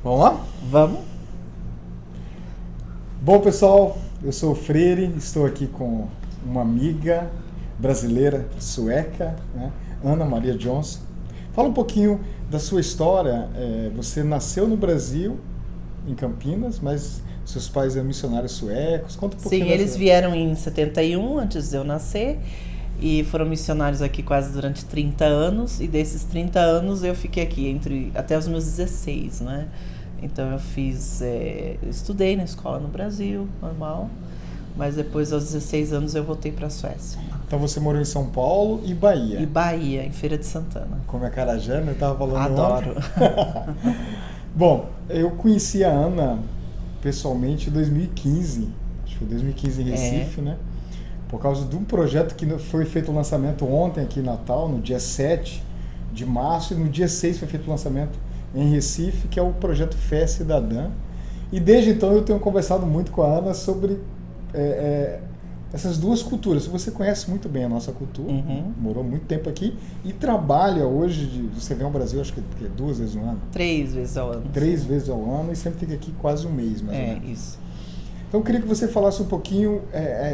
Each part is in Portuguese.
Vamos lá? Vamos? Bom, pessoal, eu sou o Freire, estou aqui com uma amiga brasileira sueca, né? Ana Maria Johnson. Fala um pouquinho da sua história. Você nasceu no Brasil, em Campinas, mas seus pais eram missionários suecos. Conta um pouquinho. Sim, eles vieram em 71, antes de eu nascer, e foram missionários aqui quase durante 30 anos, e desses 30 anos eu fiquei aqui até os meus 16, né? Então eu estudei na escola no Brasil, normal, mas depois aos 16 anos eu voltei para a Suécia. Então você morou em São Paulo e Bahia. E Bahia, em Feira de Santana. Como é Carajé, né? Eu tava falando Adoro. Bom, eu conheci a Ana pessoalmente em 2015, acho que foi 2015 em Recife, né? Por causa de um projeto que foi feito o lançamento ontem aqui em Natal, no dia 7 de março, e no dia 6 foi feito o lançamento em Recife, que é o projeto Fé Cidadã. E desde então eu tenho conversado muito com a Ana sobre essas duas culturas. Você conhece muito bem a nossa cultura, morou muito tempo aqui e trabalha hoje, você vem ao Brasil acho que 2 vezes no ano? 3 vezes ao ano. 3 vezes ao ano e sempre fica aqui quase um mês, mais ou menos. Isso. Então eu queria que você falasse um pouquinho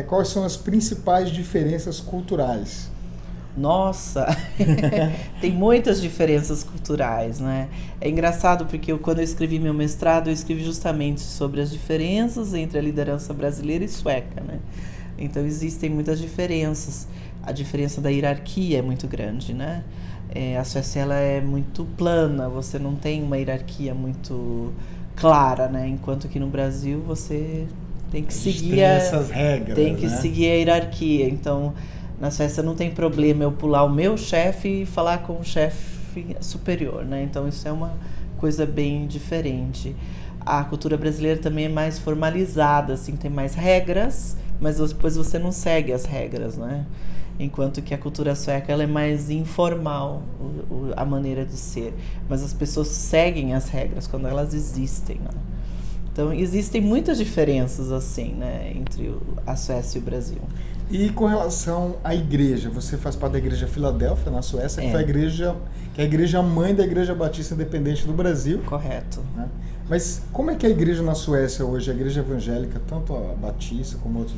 quais são as principais diferenças culturais. Nossa, tem muitas diferenças culturais, né? É engraçado porque quando eu escrevi meu mestrado, eu escrevi justamente sobre as diferenças entre a liderança brasileira e sueca, né? Então existem muitas diferenças. A diferença da hierarquia é muito grande, né? A Suécia ela é muito plana, você não tem uma hierarquia muito clara, né? Enquanto que no Brasil você tem que seguir essas regras, seguir a hierarquia. Então na Suécia não tem problema eu pular o meu chefe e falar com o chefe superior, né? Então isso é uma coisa bem diferente. A cultura brasileira também é mais formalizada, assim, tem mais regras, mas depois você não segue as regras, né? Enquanto que a cultura sueca ela é mais informal, a maneira de ser. Mas as pessoas seguem as regras quando elas existem, né? Então existem muitas diferenças, assim, né, entre a Suécia e o Brasil. E com relação à igreja, você faz parte da Igreja Filadélfia, na Suécia, que é a igreja mãe da Igreja Batista Independente do Brasil. Correto. Né? Mas como é que é a igreja na Suécia hoje, a igreja evangélica, tanto a Batista como outros?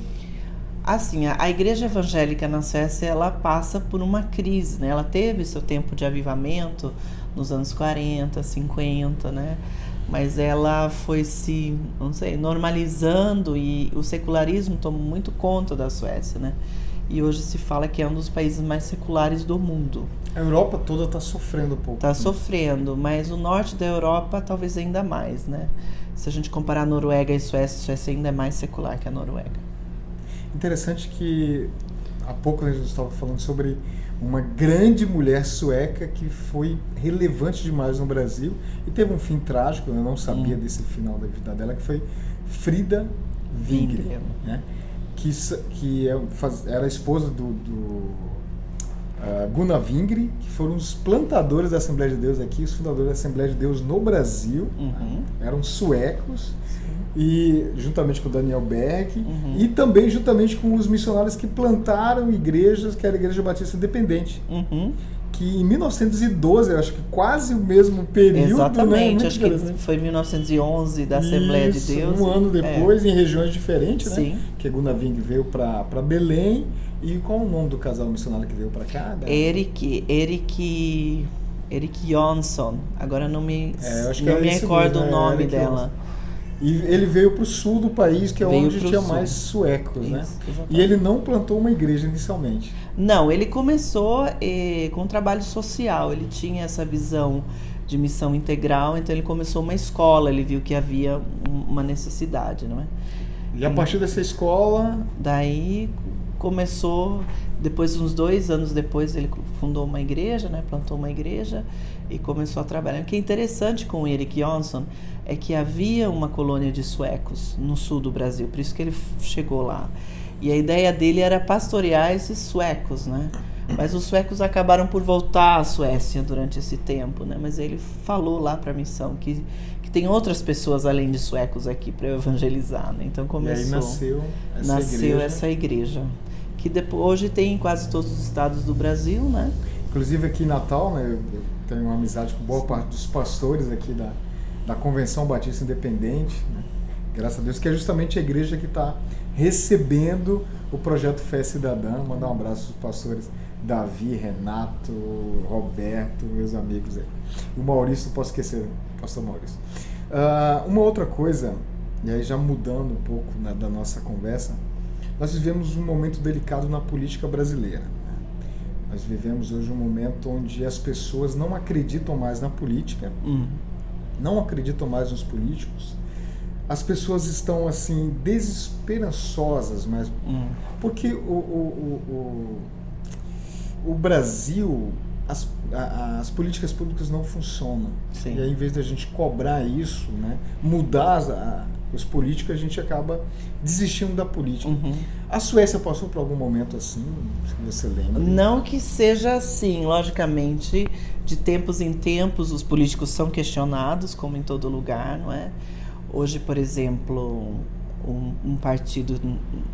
Assim, a igreja evangélica na Suécia, ela passa por uma crise, né? Ela teve seu tempo de avivamento nos anos 40, 50, né? Mas ela foi normalizando e o secularismo tomou muito conta da Suécia, né? E hoje se fala que é um dos países mais seculares do mundo. A Europa toda está sofrendo um pouco. Está sofrendo, mas o norte da Europa talvez ainda mais, né? Se a gente comparar a Noruega e a Suécia ainda é mais secular que a Noruega. Interessante que há pouco a gente estava falando sobre uma grande mulher sueca que foi relevante demais no Brasil e teve um fim trágico, eu não sabia desse final da vida dela, que foi Frida Wingren, né? que era esposa do Gunnar Wingren, que foram os plantadores da Assembleia de Deus aqui, os fundadores da Assembleia de Deus no Brasil, né? Eram suecos. E juntamente com o Daniel Berg, e também juntamente com os missionários que plantaram igrejas, que era a Igreja Batista Independente, que em 1912, eu acho que quase o mesmo período. Exatamente, acho que foi em 1911 da Assembleia de Deus. Um ano depois, em regiões diferentes, Sim. Né? Que Gunnar Wingren veio para Belém. E qual o nome do casal missionário que veio para cá? Erik Jonsson, agora não me recordo o nome dela. E ele veio para o sul do país, que é onde tinha mais suecos, né? E ele não plantou uma igreja inicialmente. Não, ele começou com um trabalho social, ele tinha essa visão de missão integral, então ele começou uma escola, ele viu que havia uma necessidade, não é? E a partir dessa escola... Daí começou, uns 2 anos depois ele fundou uma igreja, né? Plantou uma igreja e começou a trabalhar. O que é interessante com o Erik Jonsson é que havia uma colônia de suecos no sul do Brasil, por isso que ele chegou lá. E a ideia dele era pastorear esses suecos, né? Mas os suecos acabaram por voltar à Suécia durante esse tempo, né? Mas ele falou lá para a missão que tem outras pessoas além de suecos aqui para evangelizar, né? Então começou. E aí nasceu essa igreja. Que hoje tem em quase todos os estados do Brasil, né? Inclusive aqui em Natal, né? Eu tenho uma amizade com boa parte dos pastores aqui da Convenção Batista Independente, né? Graças a Deus, que é justamente a igreja que está recebendo o projeto Fé Cidadã. Mandar um abraço aos pastores Davi, Renato, Roberto, meus amigos aí. E o Maurício, não posso esquecer, pastor Maurício. Uma outra coisa, e aí já mudando um pouco, né, da nossa conversa, nós vivemos um momento delicado na política brasileira. Nós vivemos hoje um momento onde as pessoas não acreditam mais na política, não acreditam mais nos políticos. As pessoas estão assim desesperançosas, mas porque o Brasil, as políticas públicas não funcionam. Sim. E aí, em vez da gente cobrar isso, né, mudar os políticos, a gente acaba desistindo da política. A Suécia passou por algum momento assim, se você lembra? Não que seja assim, logicamente, de tempos em tempos os políticos são questionados, como em todo lugar, não é? Hoje, por exemplo, um partido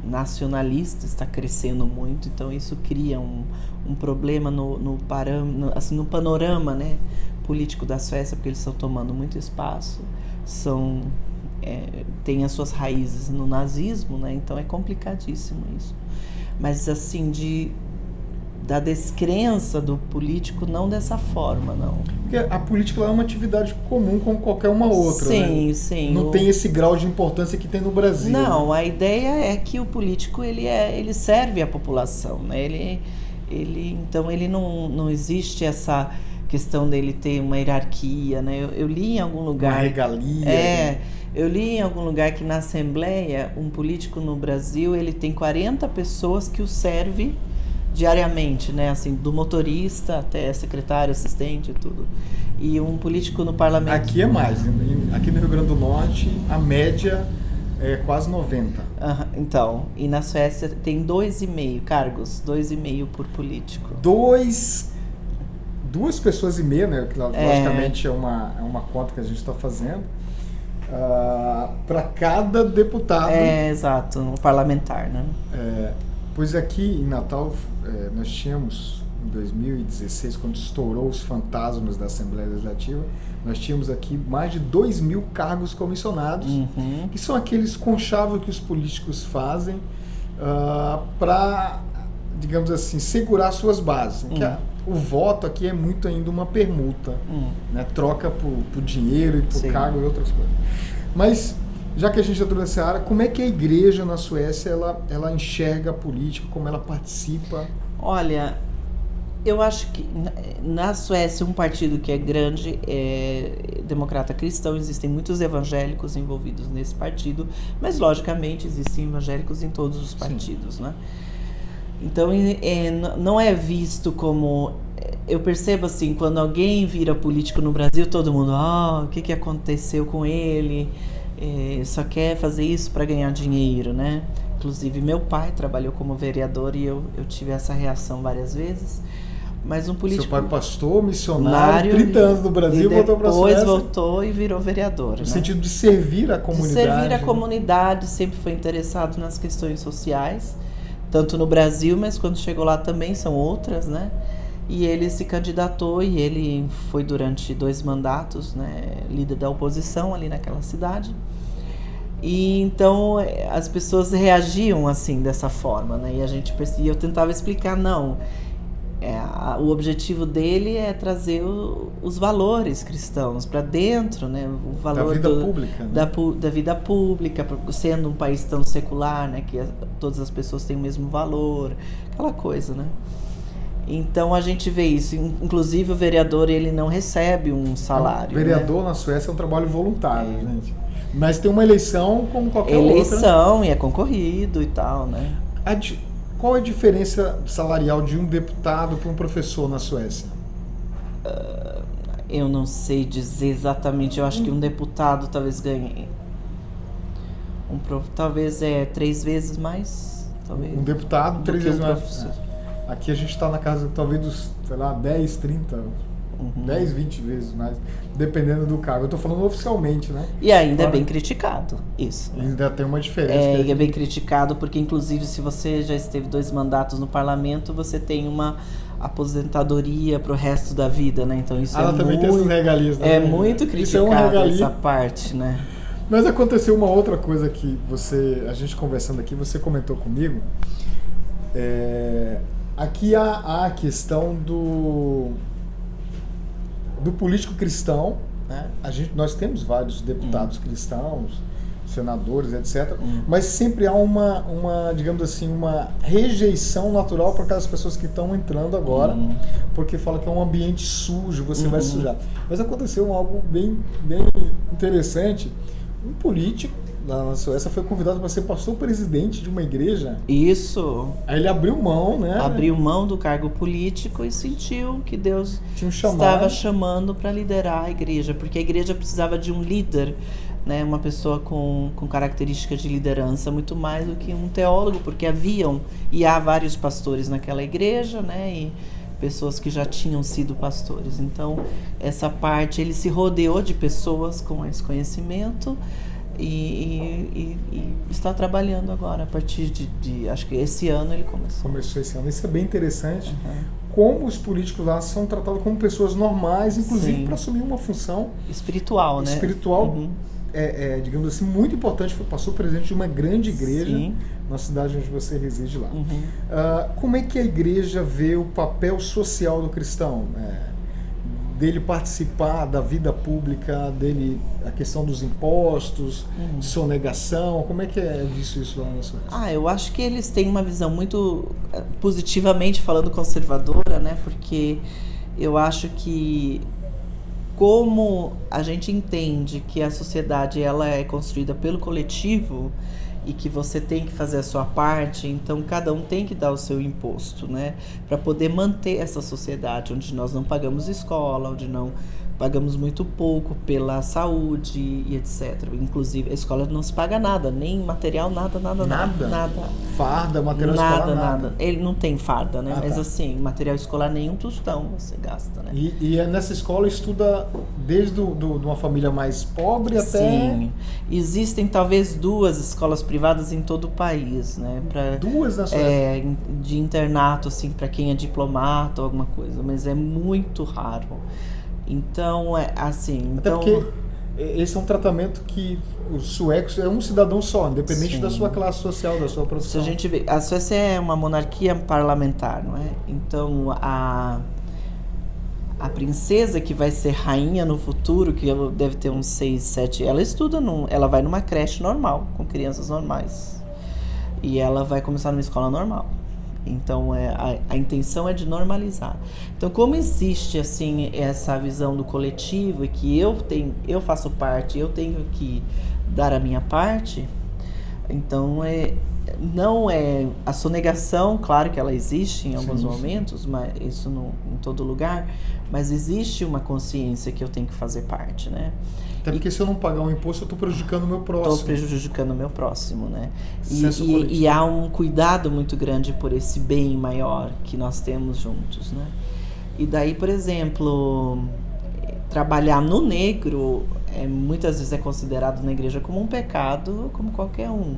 nacionalista está crescendo muito, então isso cria um problema no panorama, né, político da Suécia, porque eles estão tomando muito espaço, têm as suas raízes no nazismo, né, então é complicadíssimo isso. Mas assim, da descrença do político, não dessa forma, não. Porque a política é uma atividade comum como qualquer uma outra, sim, né? Sim. Não tem esse grau de importância que tem no Brasil. Não, né? A ideia é que o político ele serve a população, né? Então ele não existe essa questão dele ter uma hierarquia, né? Eu li em algum lugar... Uma regalia. Eu li em algum lugar que na Assembleia, um político no Brasil, ele tem 40 pessoas que o servem diariamente, né? Assim, do motorista até secretário, assistente e tudo. E um político no parlamento... Aqui é mais. Aqui no Rio Grande do Norte, a média é quase 90. Então, e na Suécia tem 2,5 cargos, 2,5 por político. Duas pessoas e meia, né? Que logicamente é uma conta que a gente está fazendo. Para cada deputado. Exato, um parlamentar, né? Pois aqui em Natal nós tínhamos, em 2016, quando estourou os fantasmas da Assembleia Legislativa, nós tínhamos aqui mais de 2.000 cargos comissionados, que são aqueles conchavos que os políticos fazem para, digamos assim, segurar suas bases. O voto aqui é muito ainda uma permuta, né? Troca por dinheiro e por cargo e outras coisas. Mas, já que a gente entrou nessa área, como é que a igreja na Suécia ela enxerga a política, como ela participa? Olha, eu acho que na Suécia um partido que é grande é democrata cristão, existem muitos evangélicos envolvidos nesse partido, mas logicamente existem evangélicos em todos os partidos, né? Então não é visto como... Eu percebo assim, quando alguém vira político no Brasil, todo mundo, o que aconteceu com ele? Só quer fazer isso para ganhar dinheiro, né? Inclusive meu pai trabalhou como vereador e eu tive essa reação várias vezes. Mas um político... Seu pai pastor, missionário, 30 anos no Brasil, voltou para a Suécia. Depois voltou e virou vereador. No sentido de servir a comunidade. De servir a comunidade, sempre foi interessado nas questões sociais, tanto no Brasil, mas quando chegou lá também são outras, né? E ele se candidatou e ele foi durante 2 mandatos, né, líder da oposição ali naquela cidade. E então as pessoas reagiam assim, dessa forma, né? E eu tentava explicar, o objetivo dele é trazer os valores cristãos para dentro, né? O valor da vida pública, né? da vida pública, sendo um país tão secular, né? Que todas as pessoas têm o mesmo valor, aquela coisa, né? Então a gente vê isso, inclusive o vereador ele não recebe um salário. O vereador, né? Na Suécia é um trabalho voluntário, gente. Mas tem uma eleição como qualquer outra. Eleição, e é concorrido e tal, né? Qual é a diferença salarial de um deputado para um professor na Suécia? Eu não sei dizer exatamente, eu acho que um deputado talvez ganhe talvez 3 vezes mais, talvez. Um deputado 3 vezes mais. Professor. Aqui a gente está na casa talvez dos, 10, 30, 10, 20 vezes mais, dependendo do cargo. Eu estou falando oficialmente, né? E ainda é bem criticado, isso. Né? Ainda tem uma diferença. É bem criticado porque, inclusive, se você já esteve 2 mandatos no parlamento, você tem uma aposentadoria pro resto da vida, né? Então isso Ela também tem essas regalias, né? É muito criticado essa parte, né? Mas aconteceu uma outra coisa que a gente conversando aqui, você comentou comigo. Aqui há a questão do político cristão, né? Nós temos vários deputados cristãos, senadores, etc. Mas sempre há digamos assim, uma rejeição natural para aquelas pessoas que estão entrando agora, porque fala que é um ambiente sujo, você vai sujar. Mas aconteceu algo bem, bem interessante. Um político lá na Suécia foi convidado para ser pastor-presidente de uma igreja. Isso. Aí ele abriu mão, né? Abriu mão do cargo político e sentiu que Deus estava chamando para liderar a igreja, porque a igreja precisava de um líder, né? Uma pessoa com características de liderança, muito mais do que um teólogo, porque há vários pastores naquela igreja, né? E pessoas que já tinham sido pastores. Então, essa parte, ele se rodeou de pessoas com esse conhecimento e está trabalhando agora, a partir de acho que esse ano ele começou. Começou esse ano. Isso é bem interessante. Como os políticos lá são tratados como pessoas normais, inclusive para assumir uma função espiritual, né? Espiritual, digamos assim, muito importante. Passou presidente de uma grande igreja na cidade onde você reside lá. Como é que a igreja vê o papel social do cristão? Dele participar da vida pública, dele a questão dos impostos, sonegação, como é que é visto isso lá na Suécia? Eu acho que eles têm uma visão muito, positivamente falando, conservadora, né? Porque eu acho que como a gente entende que a sociedade ela é construída pelo coletivo e que você tem que fazer a sua parte, então cada um tem que dar o seu imposto, né? Para poder manter essa sociedade onde nós não pagamos escola, onde não pagamos muito pouco pela saúde e etc. Inclusive, a escola não se paga nada, nem material, nada. Farda, material escolar, nada. Ele não tem farda, né? Mas assim, material escolar nem um tostão você gasta, né? E nessa escola estuda desde uma família mais pobre até... Sim. Existem talvez 2 escolas privadas em todo o país, né? 2 na Suécia? De internato, assim, para quem é diplomata ou alguma coisa, mas é muito raro. Então, assim... Até porque esse é um tratamento que os suecos é um cidadão só, independente da sua classe social, da sua profissão. Se a gente vê, a Suécia é uma monarquia parlamentar, não é? Então, a princesa que vai ser rainha no futuro, que deve ter uns 6, 7... Ela vai numa creche normal, com crianças normais. E ela vai começar numa escola normal. Então, a intenção é de normalizar. Então, como existe, assim, essa visão do coletivo e que eu faço parte, eu tenho que dar a minha parte, então, não é... A sonegação, claro que ela existe em alguns momentos, mas isso em todo lugar, mas existe uma consciência que eu tenho que fazer parte, né? Até porque se eu não pagar um imposto, eu estou prejudicando o meu próximo. Estou prejudicando o meu próximo, né? E há um cuidado muito grande por esse bem maior que nós temos juntos, né? E daí, por exemplo, trabalhar no negro muitas vezes é considerado na igreja como um pecado, como qualquer um.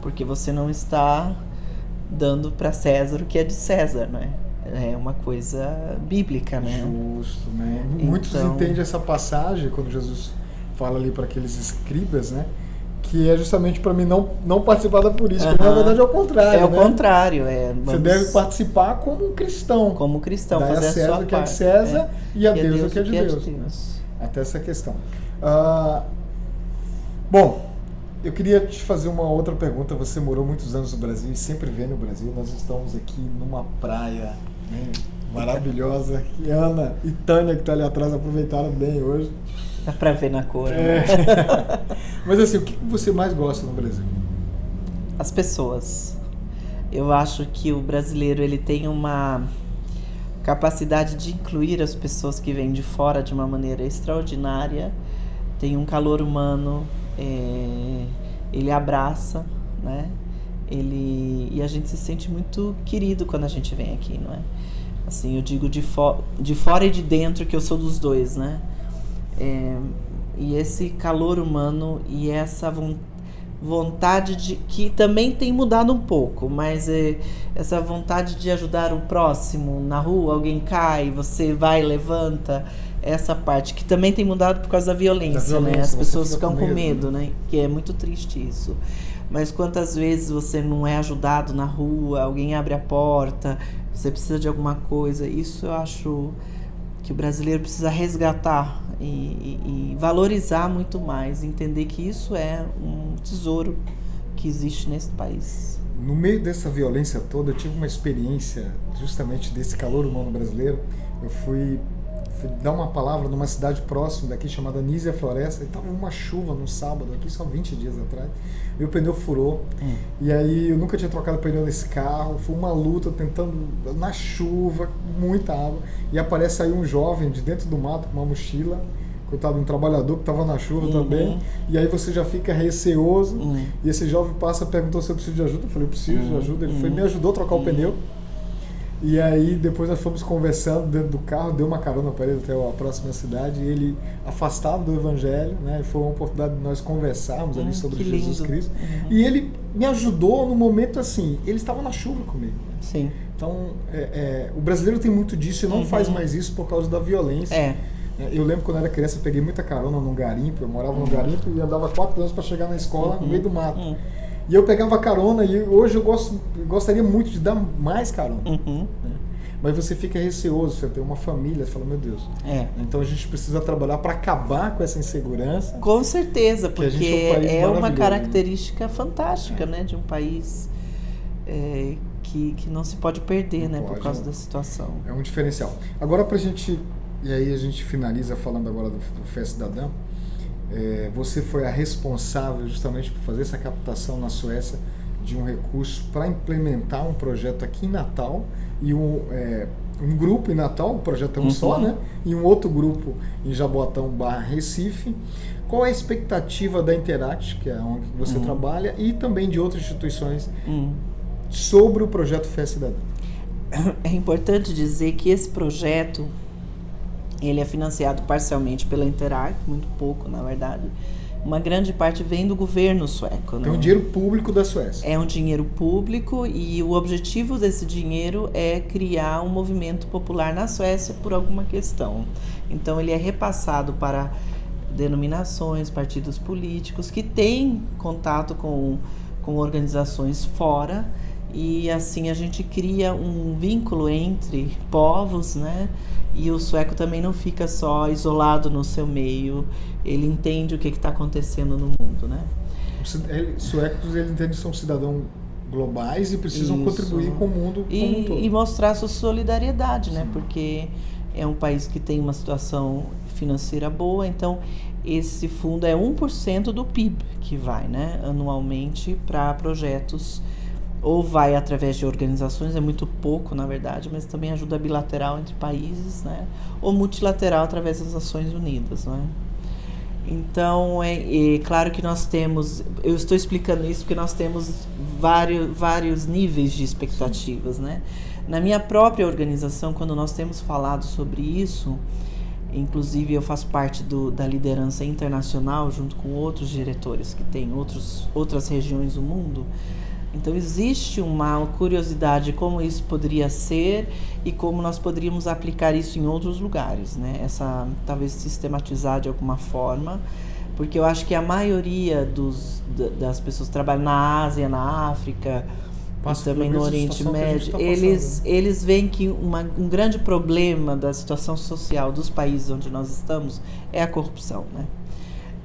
Porque você não está dando para César o que é de César, né? É uma coisa bíblica, né? Justo, né? Muitos entendem essa passagem quando Jesus fala ali para aqueles escribas, né? Que é justamente para mim não participar da política. Na verdade é o contrário, É o contrário. Você deve participar como um cristão. Como cristão, fazer a César o que é de César e a Deus o que é de Deus. Até essa questão. Bom, eu queria te fazer uma outra pergunta. Você morou muitos anos no Brasil e sempre vê no Brasil. Nós estamos aqui numa praia, né, maravilhosa. Que Ana e Tânia, que está ali atrás, aproveitaram bem hoje. Dá pra ver na cor. Mas assim, o que você mais gosta no Brasil? As pessoas. Eu acho que o brasileiro ele tem uma capacidade de incluir as pessoas que vêm de fora de uma maneira extraordinária. Tem um calor humano, ele abraça, né? E a gente se sente muito querido quando a gente vem aqui, não é? Assim, eu digo de fora e de dentro, que eu sou dos dois, né? E esse calor humano e essa vontade que também tem mudado um pouco, mas essa vontade de ajudar o próximo na rua, alguém cai, você vai, levanta, essa parte que também tem mudado por causa da violência, né? As pessoas ficam com medo, né? Que é muito triste isso. Mas quantas vezes você não é ajudado na rua, alguém abre a porta, você precisa de alguma coisa, isso eu acho que o brasileiro precisa resgatar e valorizar muito mais, entender que isso é um tesouro que existe nesse país. No meio dessa violência toda, eu tive uma experiência justamente desse calor humano brasileiro. Eu fui dar uma palavra numa cidade próxima daqui chamada Nísia Floresta, e estava uma chuva no sábado, aqui só 20 dias atrás, e o pneu furou, e aí eu nunca tinha trocado pneu nesse carro, foi uma luta tentando, na chuva, muita água, e aparece aí um jovem de dentro do mato com uma mochila, coitado, um trabalhador que estava na chuva também, e aí você já fica receoso, e esse jovem passa e perguntou se eu preciso de ajuda, eu falei, eu preciso de ajuda, ele foi, me ajudou a trocar o pneu. E aí depois nós fomos conversando dentro do carro, deu uma carona para ele até a próxima cidade, e ele afastado do evangelho, né? Foi uma oportunidade de nós conversarmos ali sobre Jesus Cristo. E ele me ajudou no momento assim, ele estava na chuva comigo. Sim. Então o brasileiro tem muito disso e não faz mais isso por causa da violência. Eu lembro quando eu era criança, eu peguei muita carona num garimpo, eu morava num garimpo e andava 4 anos para chegar na escola no meio do mato. E eu pegava carona, e hoje eu gostaria muito de dar mais carona. Né? Mas você fica receoso, você tem uma família, você fala, meu Deus. Então a gente precisa trabalhar para acabar com essa insegurança. Com certeza, porque é uma característica, né? fantástica, né, de um país que não se pode perder, né, por causa da situação. É um diferencial. Agora pra gente, e aí a gente finaliza falando agora do Fé Cidadã. Você foi a responsável justamente por fazer essa captação na Suécia de um recurso para implementar um projeto aqui em Natal e um grupo em Natal, o projeto é um só, né? E um outro grupo em Jaboatão / Recife. Qual é a expectativa da Interact, que é onde você trabalha, e também de outras instituições sobre o projeto Fé Cidadã? É importante dizer que esse projeto ele é financiado parcialmente pela Interact, muito pouco, na verdade. Uma grande parte vem do governo sueco. É um dinheiro público da Suécia. É um dinheiro público e o objetivo desse dinheiro é criar um movimento popular na Suécia por alguma questão. Então ele é repassado para denominações, partidos políticos que têm contato com organizações fora, e assim a gente cria um vínculo entre povos, né? E o sueco também não fica só isolado no seu meio, ele entende o que está acontecendo no mundo, né? Os suecos, ele entende que são cidadãos globais e precisam contribuir com o mundo como um todo. E mostrar sua solidariedade, né? Porque é um país que tem uma situação financeira boa, então esse fundo é 1% do PIB que vai, né, anualmente para projetos, ou vai através de organizações, é muito pouco na verdade, mas também ajuda bilateral entre países, né, ou multilateral através das Nações Unidas, né. Então é claro que nós temos, eu estou explicando isso porque nós temos vários níveis de expectativas, né. Na minha própria organização, quando nós temos falado sobre isso, inclusive eu faço parte da liderança internacional junto com outros diretores que têm outras regiões do mundo. Então existe uma curiosidade de como isso poderia ser e como nós poderíamos aplicar isso em outros lugares, né? Talvez sistematizar de alguma forma, porque eu acho que a maioria das pessoas que trabalham na Ásia, na África, e também no Oriente Médio, eles veem que um grande problema da situação social dos países onde nós estamos é a corrupção, né?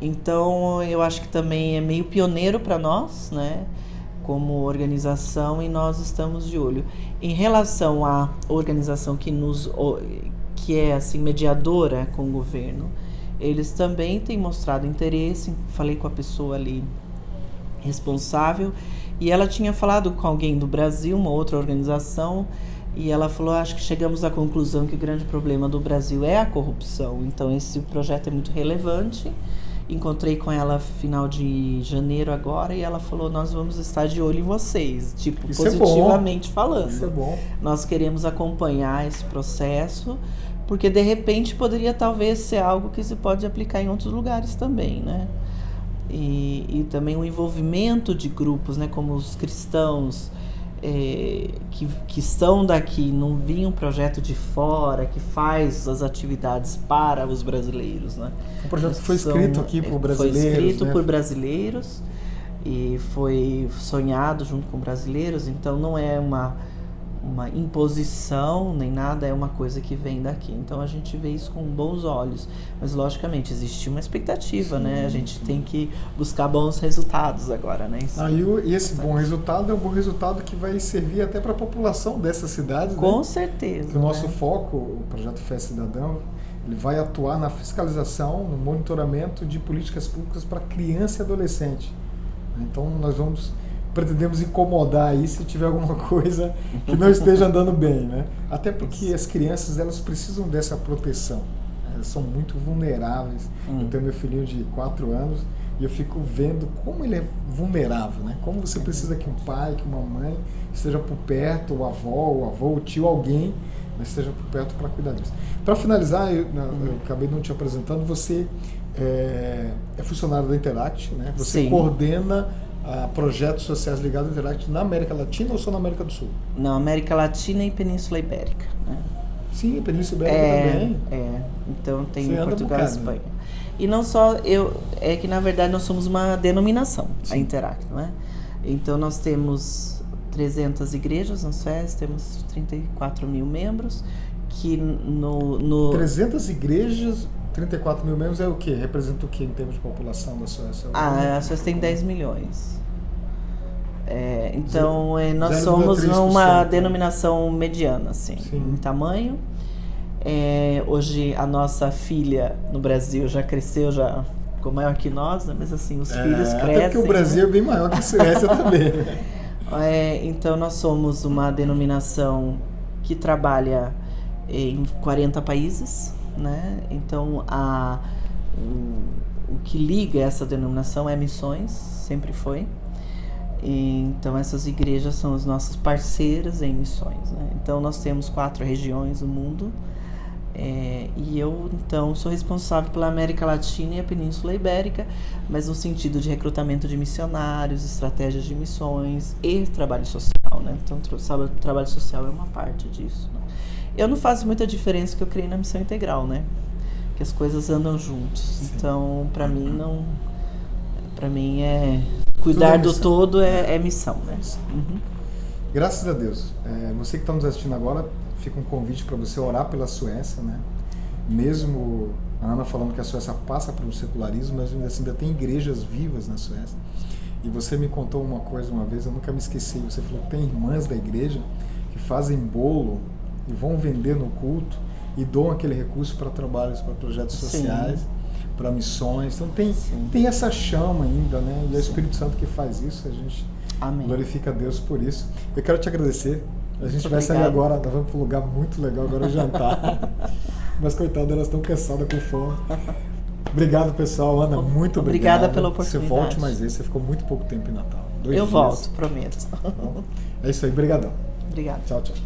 Então eu acho que também é meio pioneiro para nós, né, como organização, e nós estamos de olho. Em relação à organização que é assim mediadora com o governo, eles também têm mostrado interesse. Falei com a pessoa ali responsável e ela tinha falado com alguém do Brasil, uma outra organização, e ela falou, acho que chegamos à conclusão que o grande problema do Brasil é a corrupção, então esse projeto é muito relevante. Encontrei com ela final de janeiro agora e ela falou, nós vamos estar de olho em vocês, tipo, isso positivamente falando. Isso é bom. Nós queremos acompanhar esse processo, porque de repente poderia talvez ser algo que se pode aplicar em outros lugares também, né? e também o envolvimento de grupos, né, como os cristãos, que estão daqui, não vinha um projeto de fora que faz as atividades para os brasileiros, né? Um projeto que foi escrito aqui por brasileiros. Foi escrito, né, por brasileiros e foi sonhado junto com brasileiros, então não é uma imposição nem nada, é uma coisa que vem daqui. Então a gente vê isso com bons olhos, mas logicamente existe uma expectativa, sim, né? A gente tem que buscar bons resultados agora, né? E esse bom resultado é um bom resultado que vai servir até para a população dessas cidades, com, né? certeza. Que o nosso foco, o projeto Fé Cidadão, ele vai atuar na fiscalização, no monitoramento de políticas públicas para criança e adolescente. Então nós pretendemos incomodar aí se tiver alguma coisa que não esteja andando bem, né? Até porque as crianças, elas precisam dessa proteção. Elas são muito vulneráveis. Eu tenho meu filhinho de 4 anos e eu fico vendo como ele é vulnerável, né? Como você precisa que um pai, que uma mãe esteja por perto, o avô, o tio, alguém, mas esteja por perto para cuidar disso. Para finalizar, eu acabei não te apresentando, você é funcionário da Interact, né? Você Sim. coordena projetos sociais ligados ao Interact na América Latina ou só na América do Sul? Na América Latina e Península Ibérica, né? Sim, Península Ibérica também. Então tem Você Portugal e Espanha. E não só é que na verdade nós somos uma denominação, sim, a Interact, não é? Então nós temos 300 igrejas na Suécia, temos 34 mil membros, que no 300 igrejas, 34 mil membros é o quê? Representa o quê em termos de população da Suécia? A Suécia tem 10 milhões. Então, nós somos uma denominação mediana, assim, em tamanho. Hoje, a nossa filha no Brasil já cresceu, já ficou maior que nós, né? Mas assim, os filhos crescem. Até porque o Brasil, né, é bem maior que a Suécia também. Então, nós somos uma denominação que trabalha em 40 países, né? Então, o que liga essa denominação é missões, sempre foi. Então, essas igrejas são as nossas parceiras em missões, né? Então, nós temos 4 regiões no mundo, e eu, então, sou responsável pela América Latina e a Península Ibérica, mas no sentido de recrutamento de missionários, estratégias de missões e trabalho social, né? Então, o trabalho social é uma parte disso, né? Eu não faço muita diferença, porque eu creio na missão integral, né? Que as coisas andam juntos. Sim. Então, para mim, não... Para mim, cuidar do todo é missão, né? Uhum. Graças a Deus. Você que está nos assistindo agora, fica um convite para você orar pela Suécia, né? Mesmo a Ana falando que a Suécia passa por um secularismo, mas ainda tem igrejas vivas na Suécia. E você me contou uma coisa uma vez, eu nunca me esqueci. Você falou que tem irmãs da igreja que fazem bolo e vão vender no culto e doam aquele recurso para trabalhos, para projetos sociais, para missões. Então tem essa chama ainda, né? E é o Espírito Santo que faz isso, a gente Amém. Glorifica a Deus por isso. Eu quero te agradecer. A gente vai sair agora, nós vamos para um lugar muito legal agora, jantar. Mas coitadas, elas estão cansadas, com fome. Obrigado, pessoal. Ana, muito obrigado. Obrigada pela oportunidade. Você volte mais vezes, você ficou muito pouco tempo em Natal. 2 dias. Eu volto, prometo. É isso aí, brigadão. Obrigada. Tchau, tchau.